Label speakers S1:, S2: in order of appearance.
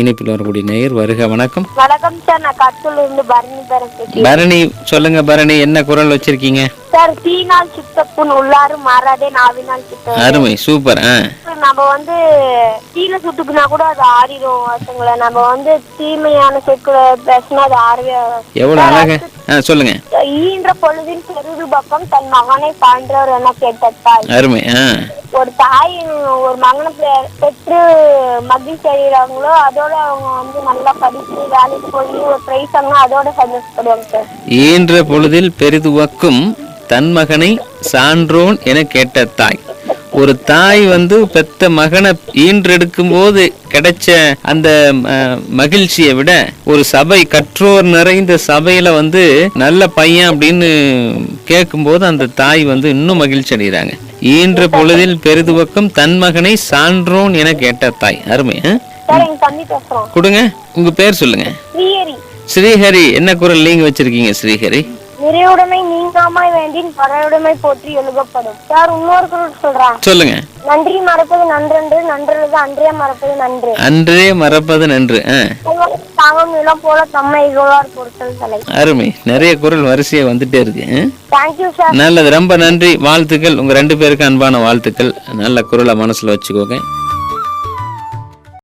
S1: இணைப்பில் வரக்கூடிய நேயர் வருக. வணக்கம்.
S2: வணக்கம் சார், நான் கத்தூர்ல இருந்து பரணி பேசுறேன்.
S1: பரணி சொல்லுங்க. பரணி என்ன குரல் வச்சிருக்கீங்க?
S2: சார், தீனால் சுத்தப்புண் உள்ளாரு மாறாதே நாவினால் சுத்த.
S1: அருமை, சூப்பர்.
S2: நம்ம வந்து தீல சுட்டுக்குனா கூட அது ஆறிடும் வருஷங்கள. நம்ம வந்து தீமையான சொற்களை பேசினா அது ஆறவே.
S1: எவ்வளவு அழகா சொல்லுங்க.
S2: ஈன்ற பொழுதின் பெருது பக்கம் தன் மகனை பாண்டவர் என கேட்ட தாய்.
S1: அருமை.
S2: ஒரு தாய் ஒரு மகனை பெற்று மகிழ்ச்சி அடைகிறாங்களோ அதோட அவங்க வந்து நல்லா படிச்சு வேலைக்கு போய் ஒரு பிரைஸ் ஆகணும், அதோட சந்தோஷப்படுவாங்க சார்.
S1: ஈன்ற பொழுதில் பெரிதுவக்கும் தன் மகனை சான்றோன் என கேட்ட தாய். ஒரு தாய் வந்து பெத்த மகனை ஈன்றெடுக்கும் போது கிடைச்ச அந்த மகிழ்ச்சியை விட ஒரு சபை கற்றோர் நிறைந்த சபையில வந்து நல்ல பையன் அப்படின்னு கேட்கும் போது அந்த தாய் வந்து இன்னும் மகிழ்ச்சி அடைகிறாங்க. ஈன்ற பொழுதில் பெரிதுவக்கும் தன் மகனை சான்றோன் என கேட்ட தாய். அருமை. கொடுங்க, உங்க பேர் சொல்லுங்க. ஸ்ரீஹரி. என்ன குரல் நீங்க வச்சிருக்கீங்க ஸ்ரீஹரி?
S2: நிறைவுடைமை நீங்காமை வேண்டின் பறையுடைமை போற்றி எழுதப்படும். சார், இன்னொரு குரல் சொல்றாங்க, சொல்லுங்க. நன்றி மறப்பது நன்றன்று, நன்றல்லது அன்றே மறப்பது நன்று.
S1: அன்றே மறப்பது நன்று.
S2: தாங்கும் நிலம் போல தம்மை இகழார் பொருட்கள் தலை.
S1: அருமை. நிறைய குரல் வரிசையா வந்துட்டே இருக்கு.
S2: Thank you sir.
S1: நல்லது, ரொம்ப நன்றி. வாழ்த்துக்கள். உங்க 2 பேருக்கு அன்பான வாழ்த்துக்கள். நல்ல குரலை மனசுல வச்சுக்கோங்க.